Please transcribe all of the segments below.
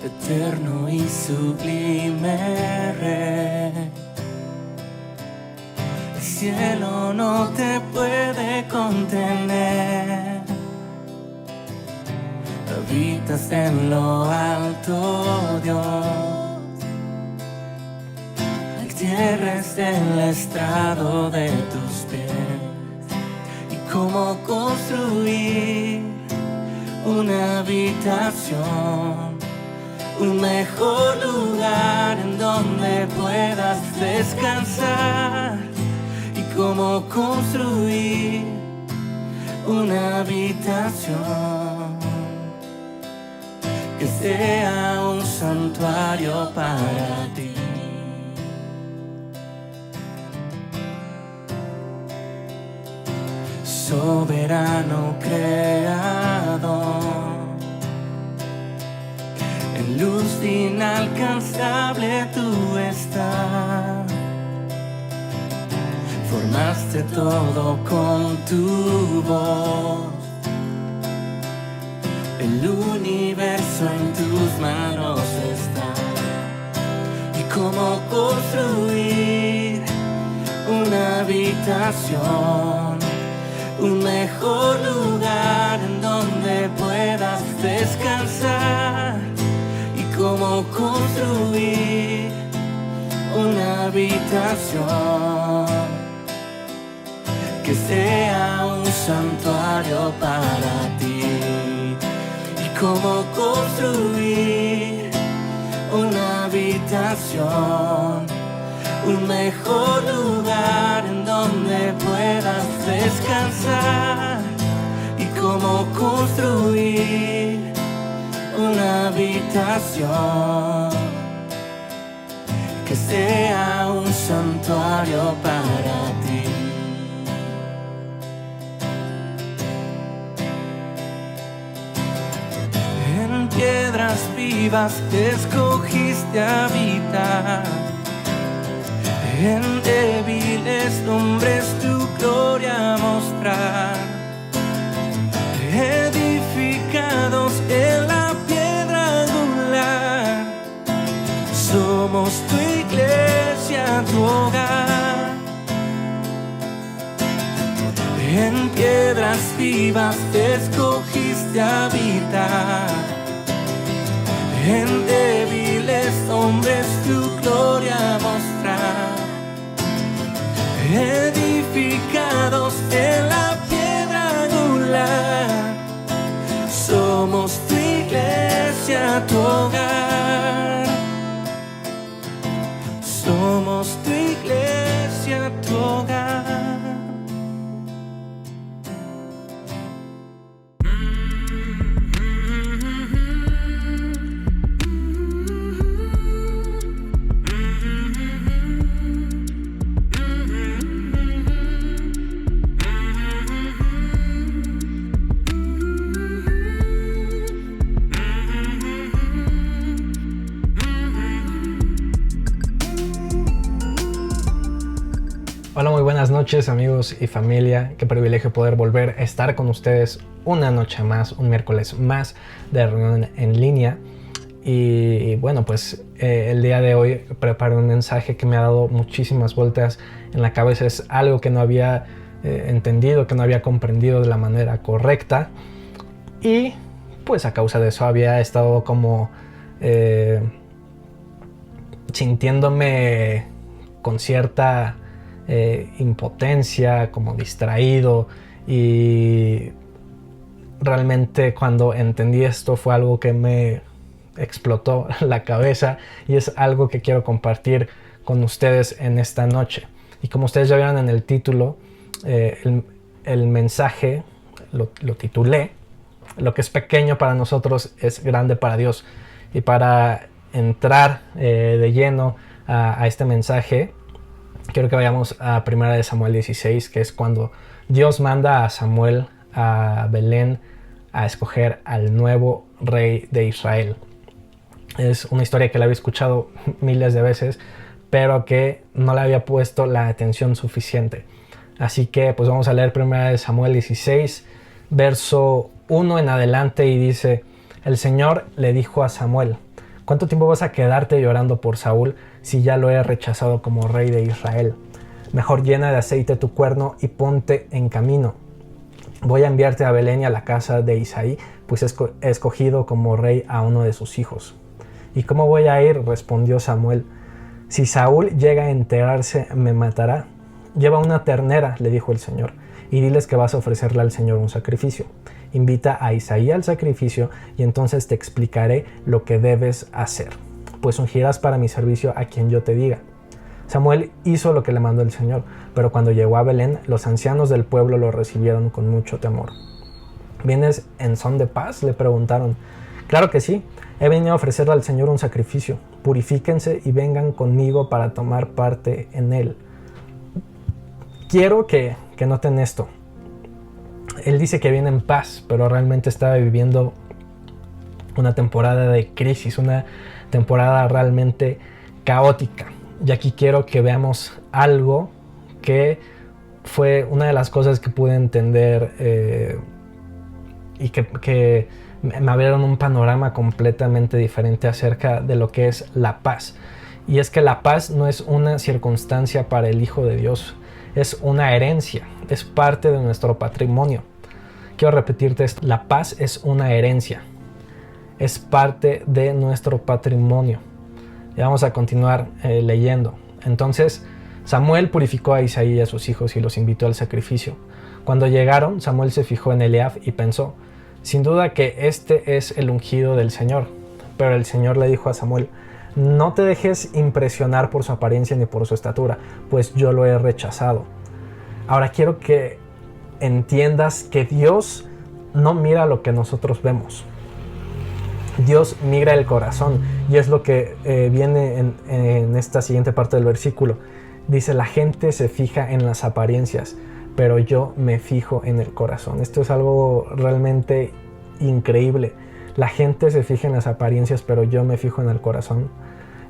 Eterno y sublime Rey, el cielo no te puede contener. Habitas en lo alto, Dios, la tierra es el estrado de tus pies. ¿Y cómo construir una habitación? Un mejor lugar en donde puedas descansar. Y cómo construir una habitación que sea un santuario para ti. Soberano creador, en luz inalcanzable tú estás. Formaste todo con tu voz, el universo en tus manos está. ¿Y cómo construir una habitación? Un mejor lugar en donde puedas descansar. Cómo construir una habitación que sea un santuario para ti. Y cómo construir una habitación, un mejor lugar en donde puedas descansar. Y cómo construir una habitación que sea un santuario para ti. En piedras vivas escogiste habitar, en débiles hombres tu gloria mostrar, edificados en la somos tu iglesia, tu hogar. En piedras vivas te escogiste habitar, en débiles hombres tu gloria mostrar, edificados en la piedra angular. Somos tu iglesia, tu hogar. Somos tu iglesia, tu hogar. Hola, muy buenas noches amigos y familia. Qué privilegio poder volver a estar con ustedes una noche más, un miércoles más de reunión en línea. Y bueno, pues el día de hoy preparé un mensaje que me ha dado muchísimas vueltas en la cabeza. Es algo que no había entendido, que no había comprendido de la manera correcta. Y pues a causa de eso había estado como sintiéndome con cierta impotencia, como distraído, y realmente cuando entendí esto fue algo que me explotó la cabeza y es algo que quiero compartir con ustedes en esta noche. Y como ustedes ya vieron en el título, el mensaje lo titulé "Lo que es pequeño para nosotros es grande para Dios". Y para entrar de lleno a este mensaje, quiero que vayamos a 1 Samuel 16, que es cuando Dios manda a Samuel a Belén a escoger al nuevo rey de Israel. Es una historia que la había escuchado miles de veces, pero que no le había puesto la atención suficiente. Así que pues vamos a leer 1 Samuel 16, verso 1 en adelante, y dice: el Señor le dijo a Samuel: ¿cuánto tiempo vas a quedarte llorando por Saúl si ya lo he rechazado como rey de Israel? Mejor llena de aceite tu cuerno y ponte en camino. Voy a enviarte a Belén y a la casa de Isaí, pues he escogido como rey a uno de sus hijos. ¿Y cómo voy a ir?, respondió Samuel. Si Saúl llega a enterarse, me matará. Lleva una ternera, le dijo el Señor, y diles que vas a ofrecerle al Señor un sacrificio. Invita a Isaí al sacrificio y entonces te explicaré lo que debes hacer, pues ungirás para mi servicio a quien yo te diga. Samuel hizo lo que le mandó el Señor, pero cuando llegó a Belén, los ancianos del pueblo lo recibieron con mucho temor. ¿Vienes en son de paz?, le preguntaron. Claro que sí, he venido a ofrecerle al Señor un sacrificio. Purifíquense y vengan conmigo para tomar parte en él. Quiero que noten esto. Él dice que viene en paz, pero realmente estaba viviendo una temporada de crisis, una temporada realmente caótica. Y aquí quiero que veamos algo que fue una de las cosas que pude entender y que me abrieron un panorama completamente diferente acerca de lo que es la paz. Y es que la paz no es una circunstancia para el Hijo de Dios, es una herencia, es parte de nuestro patrimonio. Quiero repetirte esto: la paz es una herencia, es parte de nuestro patrimonio. Y vamos a continuar leyendo. Entonces Samuel purificó a Isaí y a sus hijos y los invitó al sacrificio. Cuando llegaron, Samuel se fijó en Eliab y pensó: sin duda que este es el ungido del Señor. Pero el Señor le dijo a Samuel: no te dejes impresionar por su apariencia ni por su estatura, pues yo lo he rechazado. Ahora quiero que entiendas que Dios no mira lo que nosotros vemos. Dios mira el corazón, y es lo que viene en esta siguiente parte del versículo. Dice: la gente se fija en las apariencias, pero yo me fijo en el corazón. Esto es algo realmente increíble. La gente se fija en las apariencias, pero yo me fijo en el corazón.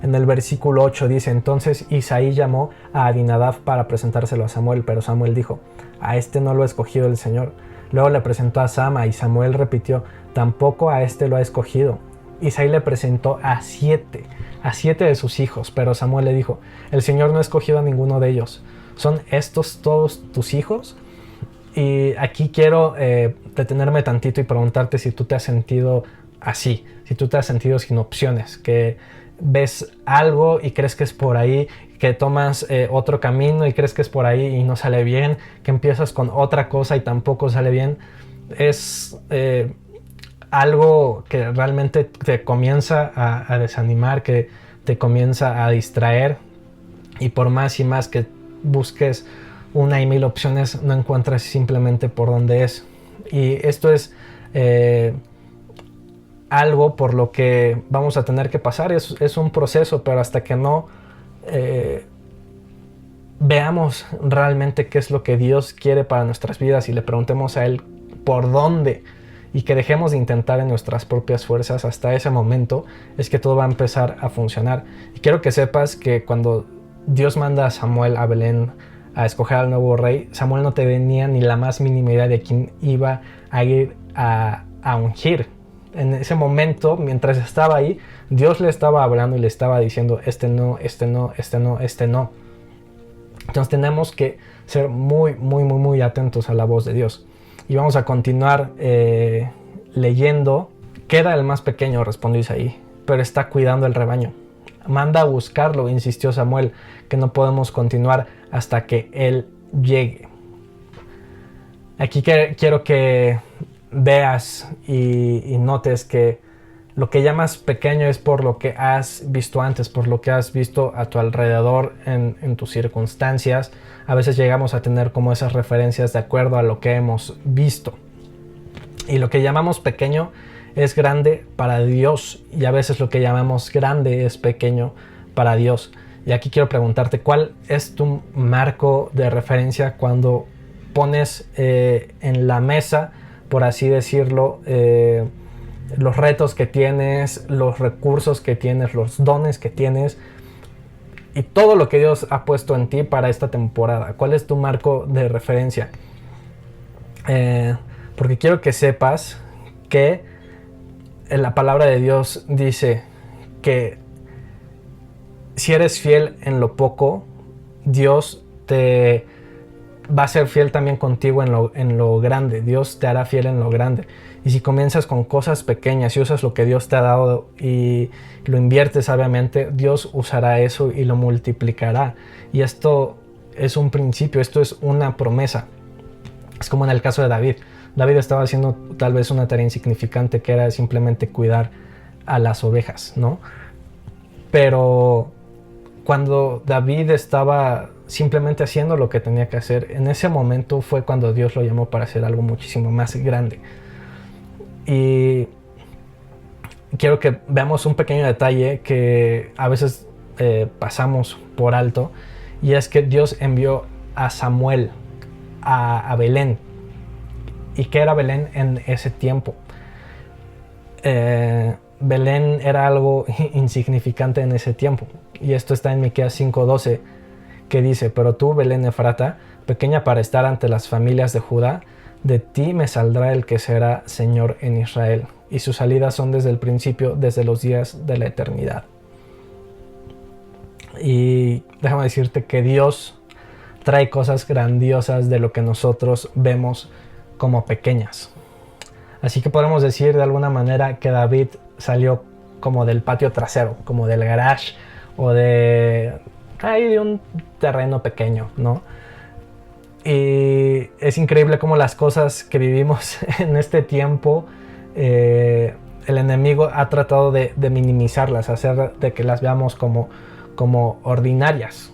En el versículo 8 dice: entonces Isaí llamó a Abinadab para presentárselo a Samuel, pero Samuel dijo: a este no lo ha escogido el Señor. Luego le presentó a Sama, y Samuel repitió: tampoco a este lo ha escogido. Isaí le presentó a siete de sus hijos, pero Samuel le dijo: el Señor no ha escogido a ninguno de ellos. ¿Son estos todos tus hijos? Y aquí quiero detenerme tantito y preguntarte si tú te has sentido así, si tú te has sentido sin opciones, que ves algo y crees que es por ahí, que tomas otro camino y crees que es por ahí y no sale bien, que empiezas con otra cosa y tampoco sale bien. Es algo que realmente te comienza a desanimar, que te comienza a distraer, y por más y más que busques una y mil opciones, no encuentras simplemente por dónde es. Y esto es algo por lo que vamos a tener que pasar. Es un proceso, pero hasta que no veamos realmente qué es lo que Dios quiere para nuestras vidas y le preguntemos a Él por dónde, y que dejemos de intentar en nuestras propias fuerzas, hasta ese momento es que todo va a empezar a funcionar. Y quiero que sepas que cuando Dios manda a Samuel a Belén a escoger al nuevo rey, Samuel no tenía ni la más mínima idea de quién iba a ir a ungir. En ese momento, mientras estaba ahí, Dios le estaba hablando y le estaba diciendo: este no, este no, este no, este no. Entonces tenemos que ser muy atentos a la voz de Dios. Y vamos a continuar leyendo. Queda el más pequeño, respondió Isaí, pero está cuidando el rebaño. Manda a buscarlo, insistió Samuel, que no podemos continuar hasta que él llegue. Aquí quiero que veas y notes que lo que llamas pequeño es por lo que has visto antes, por lo que has visto a tu alrededor en tus circunstancias. A veces llegamos a tener como esas referencias de acuerdo a lo que hemos visto. Y lo que llamamos pequeño es grande para Dios, y a veces lo que llamamos grande es pequeño para Dios. Y aquí quiero preguntarte: ¿cuál es tu marco de referencia cuando pones en la mesa por así decirlo, los retos que tienes, los recursos que tienes, los dones que tienes y todo lo que Dios ha puesto en ti para esta temporada. ¿Cuál es tu marco de referencia? Porque quiero que sepas que en la palabra de Dios dice que si eres fiel en lo poco, Dios te va a ser fiel también contigo en lo grande. Dios te hará fiel en lo grande. Y si comienzas con cosas pequeñas y usas lo que Dios te ha dado y lo inviertes sabiamente, Dios usará eso y lo multiplicará. Y esto es un principio, esto es una promesa. Es como en el caso de David. David estaba haciendo tal vez una tarea insignificante, que era simplemente cuidar a las ovejas, ¿no? Pero cuando David estaba simplemente haciendo lo que tenía que hacer, en ese momento fue cuando Dios lo llamó para hacer algo muchísimo más grande. Y quiero que veamos un pequeño detalle que a veces pasamos por alto, y es que Dios envió a Samuel a Belén. ¿Y qué era Belén en ese tiempo? Belén era algo insignificante en ese tiempo. Y esto está en Miqueas 5:12, que dice: pero tú, Belén Efrata, pequeña para estar ante las familias de Judá, de ti me saldrá el que será Señor en Israel, y sus salidas son desde el principio, desde los días de la eternidad. Y déjame decirte que Dios trae cosas grandiosas de lo que nosotros vemos como pequeñas. Así que podemos decir de alguna manera que David salió como del patio trasero, como del garage o de un terreno pequeño, ¿no? Y es increíble cómo las cosas que vivimos en este tiempo, el enemigo ha tratado de minimizarlas, hacer de que las veamos como ordinarias,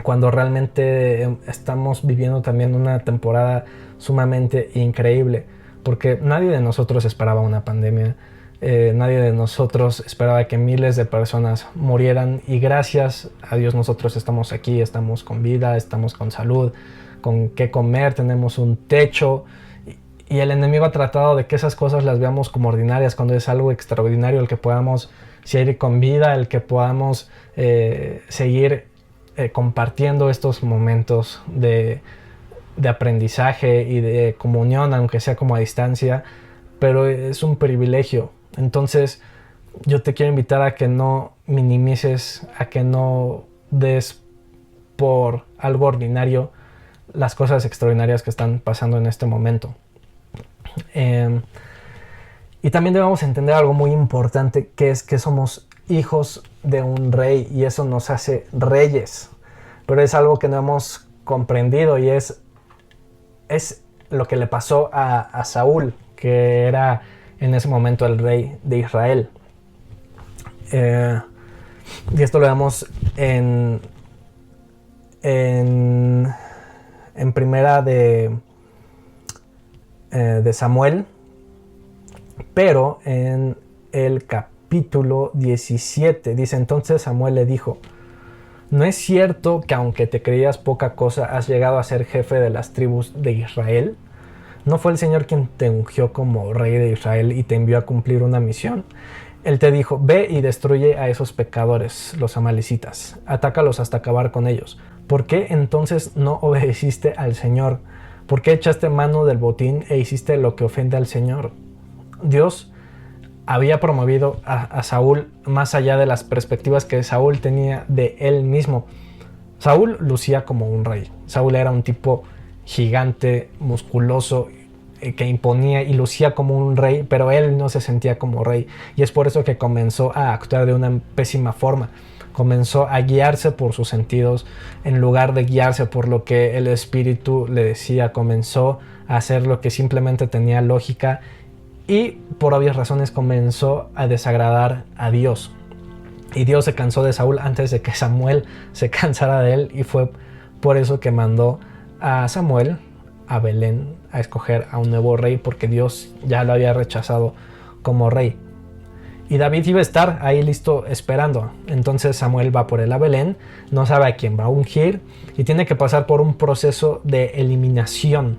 cuando realmente estamos viviendo también una temporada sumamente increíble, porque nadie de nosotros esperaba una pandemia, nadie de nosotros esperaba que miles de personas murieran, y gracias a Dios nosotros estamos aquí, estamos con vida, estamos con salud, con qué comer, tenemos un techo, y el enemigo ha tratado de que esas cosas las veamos como ordinarias, cuando es algo extraordinario el que podamos seguir con vida, el que podamos seguir compartiendo estos momentos de aprendizaje y de comunión, aunque sea como a distancia, pero es un privilegio. Entonces yo te quiero invitar a que no minimices, a que no des por algo ordinario las cosas extraordinarias que están pasando en este momento. Y también debemos entender algo muy importante, que es que somos hijos de un rey, y eso nos hace reyes. Pero es algo que no hemos comprendido, y es lo que le pasó a Saúl, que era en ese momento el rey de Israel. Y esto lo vemos en primera de Samuel, pero en el capítulo 17 dice: entonces Samuel le dijo: ¿no es cierto que aunque te creías poca cosa, has llegado a ser jefe de las tribus de Israel? ¿No fue el Señor quien te ungió como rey de Israel y te envió a cumplir una misión? Él te dijo: ve y destruye a esos pecadores, los amalecitas, atácalos hasta acabar con ellos. ¿Por qué entonces no obedeciste al Señor? ¿Por qué echaste mano del botín e hiciste lo que ofende al Señor? Dios había promovido a Saúl más allá de las perspectivas que Saúl tenía de él mismo. Saúl lucía como un rey. Saúl era un tipo gigante, musculoso, que imponía y lucía como un rey, pero él no se sentía como rey, y es por eso que comenzó a actuar de una pésima forma. Comenzó a guiarse por sus sentidos en lugar de guiarse por lo que el espíritu le decía. Comenzó a hacer lo que simplemente tenía lógica, y por obvias razones comenzó a desagradar a Dios. Y Dios se cansó de Saúl antes de que Samuel se cansara de él, y fue por eso que mandó a Samuel a Belén a escoger a un nuevo rey, porque Dios ya lo había rechazado como rey. Y David iba a estar ahí listo esperando. Entonces Samuel va por él a Belén, no sabe a quién va a ungir, y tiene que pasar por un proceso de eliminación.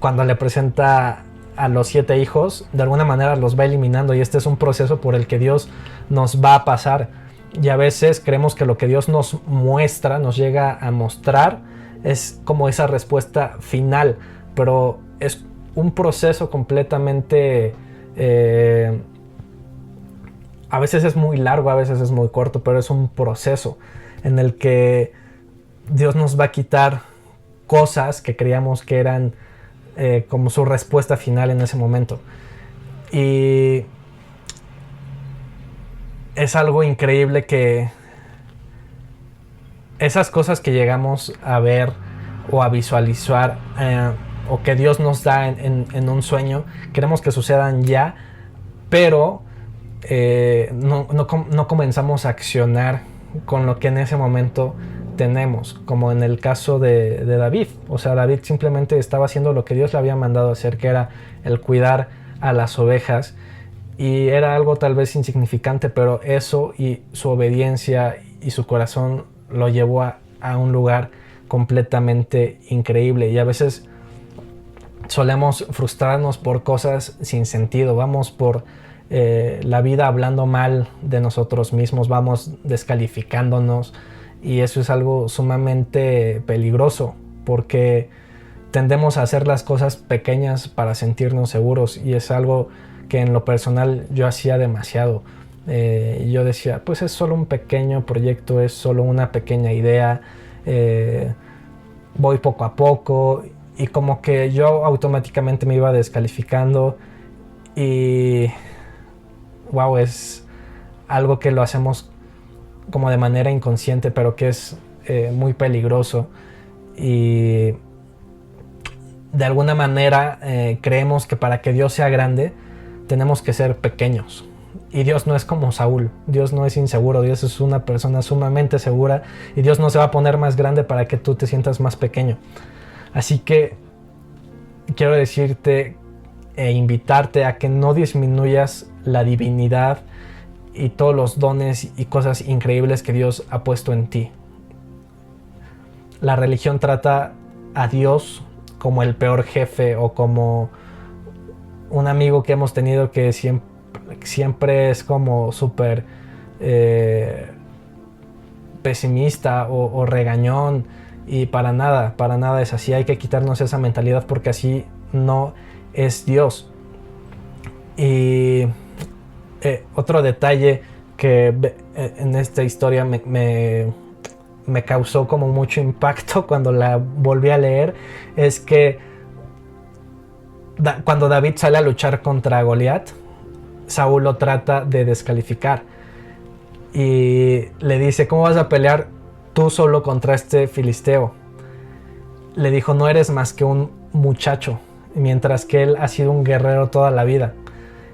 cuando le presenta a los 7 hijos, de alguna manera los va eliminando, y este es un proceso por el que Dios nos va a pasar. Y a veces creemos que lo que Dios nos muestra, nos llega a mostrar, es como esa respuesta final, pero es un proceso completamente... a veces es muy largo, a veces es muy corto, pero es un proceso en el que Dios nos va a quitar cosas que creíamos que eran como su respuesta final en ese momento. Y es algo increíble que esas cosas que llegamos a ver o a visualizar o que Dios nos da en un sueño, queremos que sucedan ya, pero no comenzamos a accionar con lo que en ese momento tenemos, como en el caso de David. O sea, David simplemente estaba haciendo lo que Dios le había mandado hacer, que era el cuidar a las ovejas, y era algo tal vez insignificante, pero eso y su obediencia y su corazón lo llevó a un lugar completamente increíble. Y a veces solemos frustrarnos por cosas sin sentido, vamos por la vida hablando mal de nosotros mismos, vamos descalificándonos, y eso es algo sumamente peligroso porque tendemos a hacer las cosas pequeñas para sentirnos seguros, y es algo que en lo personal yo hacía demasiado. Yo decía, pues es solo un pequeño proyecto, es solo una pequeña idea, voy poco a poco, y como que yo automáticamente me iba descalificando. Y wow, es algo que lo hacemos como de manera inconsciente, pero que es muy peligroso. Y de alguna manera creemos que para que Dios sea grande tenemos que ser pequeños. Y Dios no es como Saúl, Dios no es inseguro, Dios es una persona sumamente segura, y Dios no se va a poner más grande para que tú te sientas más pequeño. Así que quiero decirte e invitarte a que no disminuyas la divinidad y todos los dones y cosas increíbles que Dios ha puesto en ti. La religión trata a Dios como el peor jefe, o como un amigo que hemos tenido que siempre es como súper pesimista o regañón, y para nada es así. Hay que quitarnos esa mentalidad porque así no es Dios. Y otro detalle que en esta historia me causó como mucho impacto cuando la volví a leer es que cuando David sale a luchar contra Goliat, Saúl lo trata de descalificar y le dice, ¿cómo vas a pelear tú solo contra este filisteo? Le dijo, no eres más que un muchacho, mientras que él ha sido un guerrero toda la vida.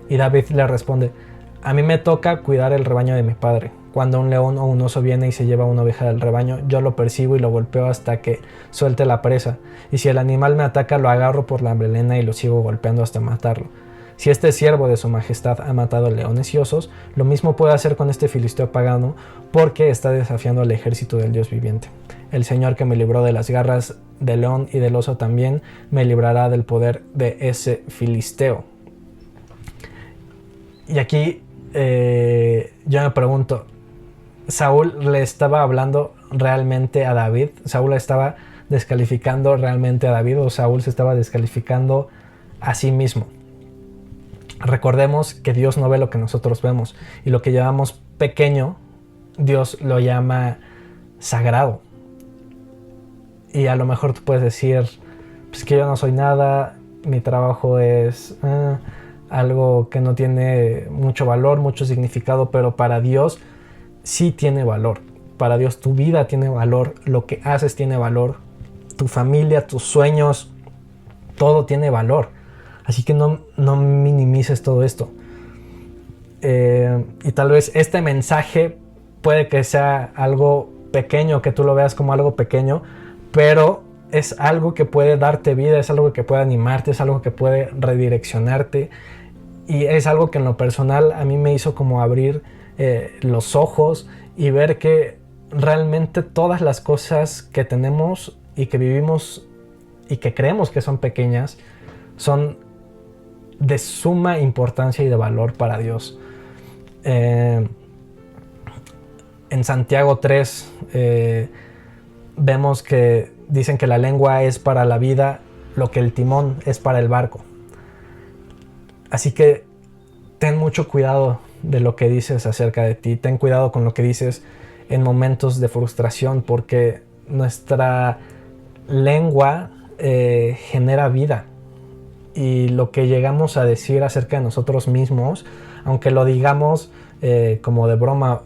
Y David le responde, a mí me toca cuidar el rebaño de mi padre. Cuando un león o un oso viene y se lleva una oveja del rebaño, yo lo persigo y lo golpeo hasta que suelte la presa. Y si el animal me ataca, lo agarro por la melena y lo sigo golpeando hasta matarlo. Si este siervo de su majestad ha matado leones y osos, lo mismo puede hacer con este filisteo pagano, porque está desafiando al ejército del Dios viviente. El Señor que me libró de las garras del león y del oso también me librará del poder de ese filisteo. Y aquí yo me pregunto, ¿Saúl le estaba hablando realmente a David? ¿Saúl estaba descalificando realmente a David, o Saúl se estaba descalificando a sí mismo? Recordemos que Dios no ve lo que nosotros vemos, y lo que llamamos pequeño, Dios lo llama sagrado. Y a lo mejor tú puedes decir, pues que yo no soy nada, mi trabajo es algo que no tiene mucho valor, mucho significado, pero para Dios sí tiene valor. Para Dios tu vida tiene valor, lo que haces tiene valor, tu familia, tus sueños, todo tiene valor. Así que no minimices todo esto. Y tal vez este mensaje puede que sea algo pequeño, que tú lo veas como algo pequeño, pero es algo que puede darte vida, es algo que puede animarte, es algo que puede redireccionarte, y es algo que en lo personal a mí me hizo como abrir los ojos y ver que realmente todas las cosas que tenemos y que vivimos y que creemos que son pequeñas, son de suma importancia y de valor para Dios. En Santiago 3 vemos que dicen que la lengua es para la vida lo que el timón es para el barco. Así que ten mucho cuidado de lo que dices acerca de ti. Ten cuidado con lo que dices en momentos de frustración, porque nuestra lengua genera vida. Y lo que llegamos a decir acerca de nosotros mismos, aunque lo digamos como de broma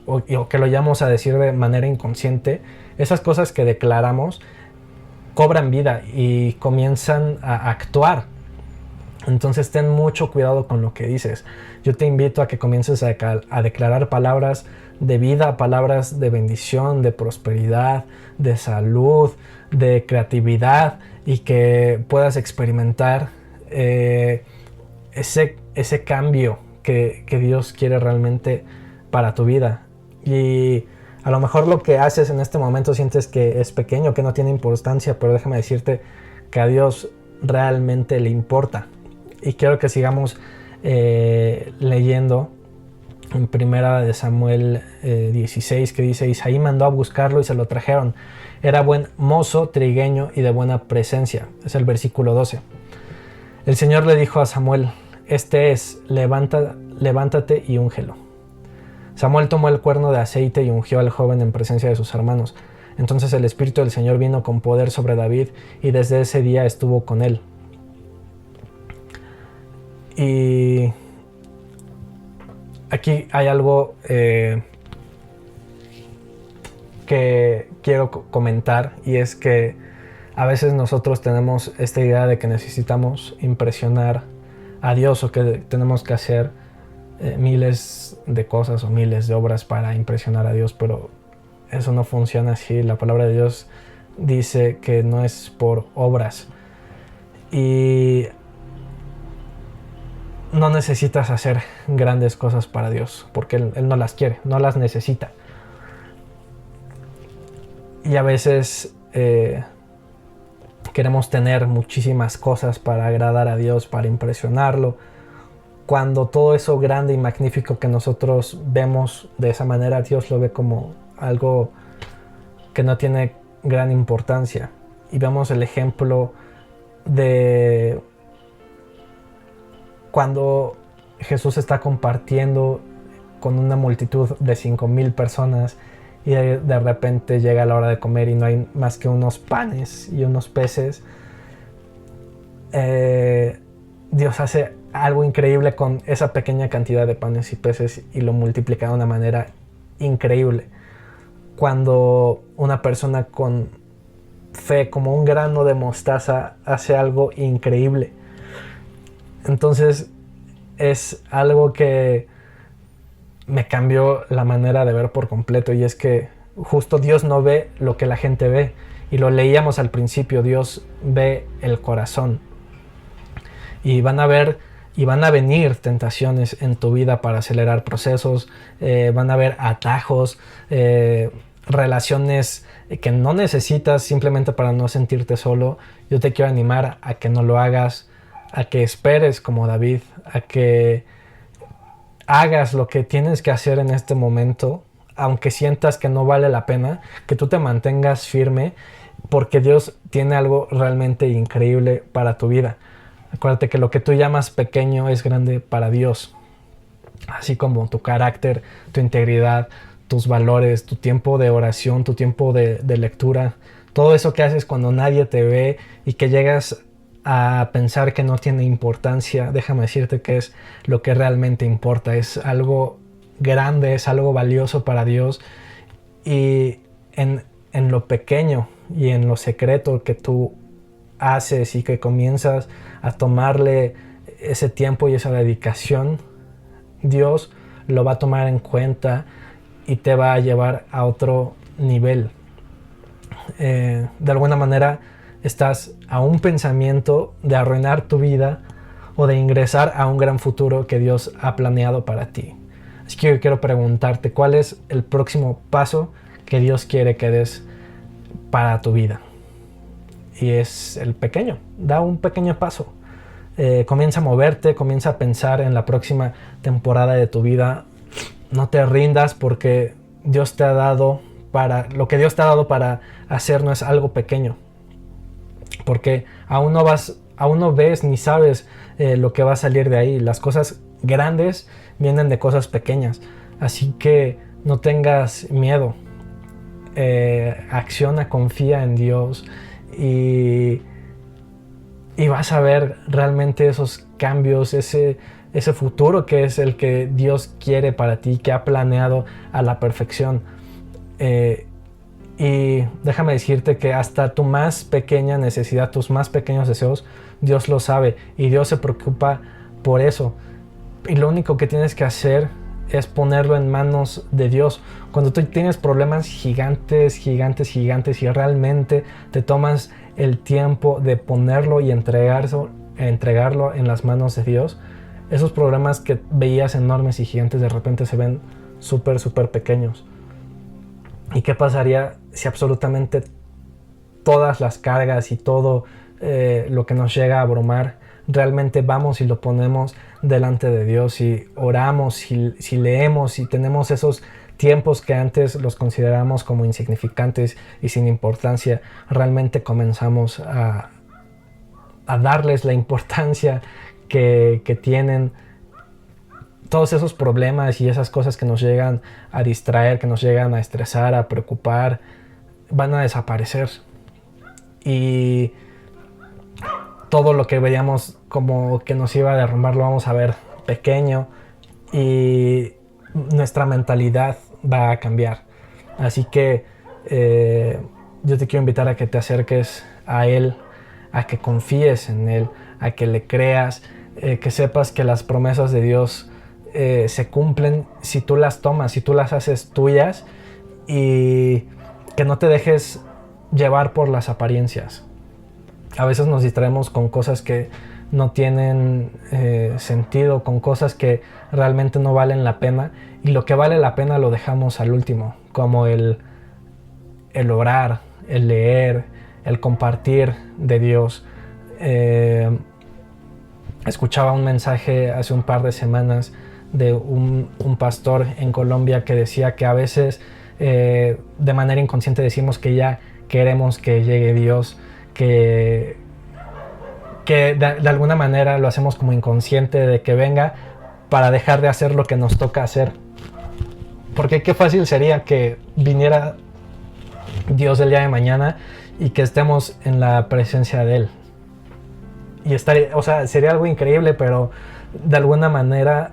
o que lo llamamos a decir de manera inconsciente, esas cosas que declaramos cobran vida y comienzan a actuar. Entonces ten mucho cuidado con lo que dices. Yo te invito a que comiences a declarar palabras de vida, palabras de bendición, de prosperidad, de salud, de creatividad, y que puedas experimentar ese cambio que Dios quiere realmente para tu vida. Y a lo mejor lo que haces en este momento sientes que es pequeño, que no tiene importancia, pero déjame decirte que a Dios realmente le importa. Y quiero que sigamos leyendo en primera de Samuel 16, que dice: Isaí mandó a buscarlo y se lo trajeron. Era buen mozo, trigueño y de buena presencia. Es el versículo 12. El Señor le dijo a Samuel: este es, levántate y úngelo. Samuel tomó el cuerno de aceite y ungió al joven en presencia de sus hermanos. Entonces el Espíritu del Señor vino con poder sobre David, y desde ese día estuvo con él. Y aquí hay algo que quiero comentar, y es que a veces nosotros tenemos esta idea de que necesitamos impresionar a Dios, o que tenemos que hacer miles de cosas o miles de obras para impresionar a Dios, pero eso no funciona así. La palabra de Dios dice que no es por obras, y no necesitas hacer grandes cosas para Dios, porque Él no las quiere, no las necesita. Y a veces queremos tener muchísimas cosas para agradar a Dios, para impresionarlo, cuando todo eso grande y magnífico que nosotros vemos de esa manera, Dios lo ve como algo que no tiene gran importancia. Y vemos el ejemplo de cuando Jesús está compartiendo con una multitud de 5,000 personas, y de repente llega la hora de comer y no hay más que unos panes y unos peces. Dios hace algo increíble con esa pequeña cantidad de panes y peces y lo multiplica de una manera increíble. Cuando una persona con fe, como un grano de mostaza, hace algo increíble. Entonces es algo que me cambió la manera de ver por completo, y es que justo Dios no ve lo que la gente ve, y lo leíamos al principio. Dios ve el corazón, y van a venir tentaciones en tu vida para acelerar procesos, van a haber atajos, relaciones que no necesitas simplemente para no sentirte solo. Yo te quiero animar a que no lo hagas, a que esperes como David, a que hagas lo que tienes que hacer en este momento, aunque sientas que no vale la pena, que tú te mantengas firme, porque Dios tiene algo realmente increíble para tu vida. Acuérdate que lo que tú llamas pequeño es grande para Dios, así como tu carácter, tu integridad, tus valores, tu tiempo de oración, tu tiempo de lectura, todo eso que haces cuando nadie te ve y que llegas a pensar que no tiene importancia. Déjame decirte que es lo que realmente importa. Es algo grande, es algo valioso para Dios, y en lo pequeño y en lo secreto que tú haces y que comienzas a tomarle ese tiempo y esa dedicación, Dios lo va a tomar en cuenta y te va a llevar a otro nivel. De alguna manera estás a un pensamiento de arruinar tu vida o de ingresar a un gran futuro que Dios ha planeado para ti. Así que yo quiero preguntarte, ¿cuál es el próximo paso que Dios quiere que des para tu vida? y es el pequeño. Da un pequeño paso. Comienza a moverte, comienza a pensar en la próxima temporada de tu vida. No te rindas, porque Dios te ha dado lo que Dios te ha dado para hacer no es algo pequeño. Porque aún no ves ni sabes lo que va a salir de ahí. Las cosas grandes vienen de cosas pequeñas. Así que no tengas miedo. Acciona, confía en Dios y vas a ver realmente esos cambios, ese futuro que es el que Dios quiere para ti, que ha planeado a la perfección. Y déjame decirte que hasta tu más pequeña necesidad, tus más pequeños deseos, Dios lo sabe y Dios se preocupa por eso. Y lo único que tienes que hacer es ponerlo en manos de Dios. Cuando tú tienes problemas gigantes y realmente te tomas el tiempo de ponerlo y entregarlo en las manos de Dios, esos problemas que veías enormes y gigantes de repente se ven súper pequeños. ¿Y qué pasaría si absolutamente todas las cargas y todo lo que nos llega a abrumar, realmente vamos y lo ponemos delante de Dios y oramos, si leemos y tenemos esos tiempos que antes los consideramos como insignificantes y sin importancia, realmente comenzamos a darles la importancia que tienen todos esos problemas y esas cosas que nos llegan a distraer, que nos llegan a estresar, a preocupar, van a desaparecer. Y todo lo que veíamos como que nos iba a derrumbar lo vamos a ver pequeño y nuestra mentalidad va a cambiar. Así que yo te quiero invitar a que te acerques a Él, a que confíes en Él, a que le creas, que sepas que las promesas de Dios se cumplen si tú las tomas, si tú las haces tuyas, y que no te dejes llevar por las apariencias. A veces nos distraemos con cosas que no tienen sentido, con cosas que realmente no valen la pena, y lo que vale la pena lo dejamos al último, como el orar, el leer, el compartir de Dios. Escuchaba un mensaje hace un par de semanas de un pastor en Colombia que decía que a veces de manera inconsciente decimos que ya queremos que llegue Dios, que de alguna manera lo hacemos como inconsciente de que venga para dejar de hacer lo que nos toca hacer. Porque qué fácil sería que viniera Dios el día de mañana y que estemos en la presencia de Él. Y sería algo increíble, pero de alguna manera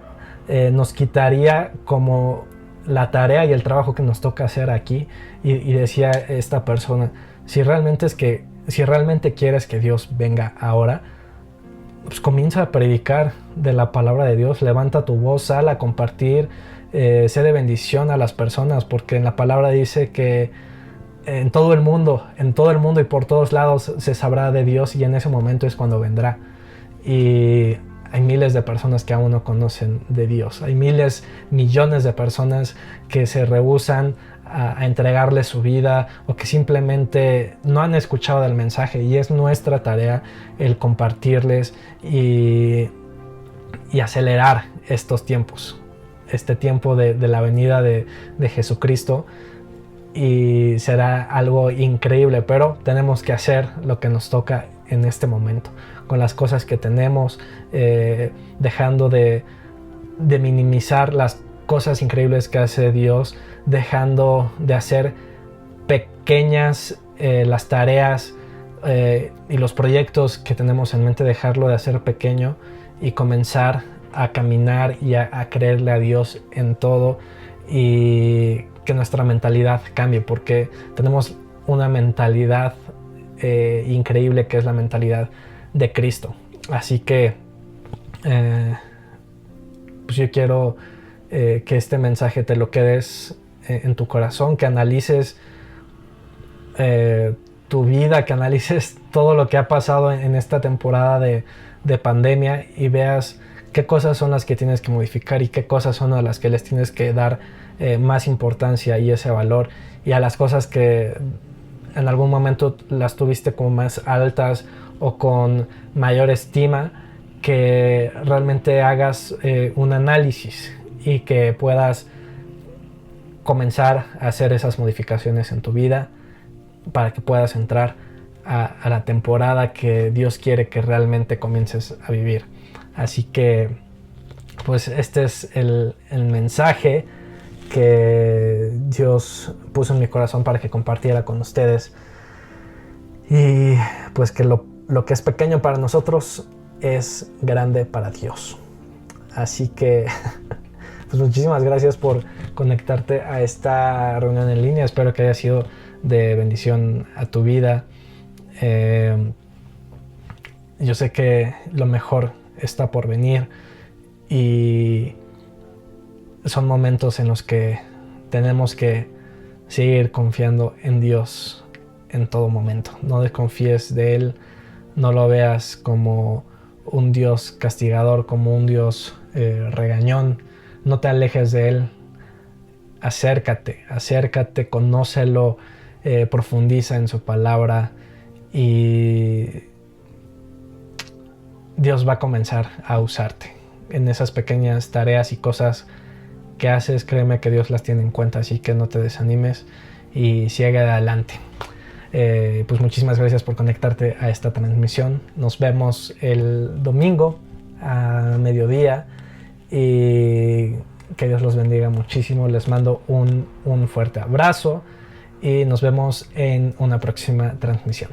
nos quitaría como la tarea y el trabajo que nos toca hacer aquí. Y decía esta persona, si realmente quieres que Dios venga ahora, pues comienza a predicar de la palabra de Dios, levanta tu voz, sal a compartir, sé de bendición a las personas, porque en la palabra dice que en todo el mundo y por todos lados se sabrá de Dios, y en ese momento es cuando vendrá. Y hay miles de personas que aún no conocen de Dios, hay millones de personas que se rehúsan a entregarle su vida, o que simplemente no han escuchado del mensaje, y es nuestra tarea el compartirles y acelerar estos tiempos, este tiempo de la venida de Jesucristo, y será algo increíble. Pero tenemos que hacer lo que nos toca en este momento, con las cosas que tenemos, dejando de minimizar las cosas increíbles que hace Dios, dejando de hacer pequeñas las tareas y los proyectos que tenemos en mente, dejarlo de hacer pequeño y comenzar a caminar y a creerle a Dios en todo, y que nuestra mentalidad cambie, porque tenemos una mentalidad increíble, que es la mentalidad de Cristo. Así que pues yo quiero que este mensaje te lo quedes en tu corazón, que analices tu vida, que analices todo lo que ha pasado en esta temporada de pandemia, y veas qué cosas son las que tienes que modificar y qué cosas son a las que les tienes que dar más importancia y ese valor, y a las cosas que en algún momento las tuviste como más altas o con mayor estima, que realmente hagas un análisis y que puedas comenzar a hacer esas modificaciones en tu vida para que puedas entrar a la temporada que Dios quiere que realmente comiences a vivir. Así que pues este es el mensaje que Dios puso en mi corazón para que compartiera con ustedes, y pues que lo que es pequeño para nosotros es grande para Dios. Así que pues muchísimas gracias por conectarte a esta reunión en línea. Espero que haya sido de bendición a tu vida. Yo sé que lo mejor está por venir y son momentos en los que tenemos que seguir confiando en Dios en todo momento. No desconfíes de Él, no lo veas como un Dios castigador, como un Dios regañón. No te alejes de Él. Acércate, conócelo, profundiza en su palabra y Dios va a comenzar a usarte en esas pequeñas tareas y cosas que haces. Créeme que Dios las tiene en cuenta, así que no te desanimes y sigue adelante. Pues muchísimas gracias por conectarte a esta transmisión. Nos vemos el domingo a mediodía y que Dios los bendiga muchísimo. Les mando un fuerte abrazo y nos vemos en una próxima transmisión.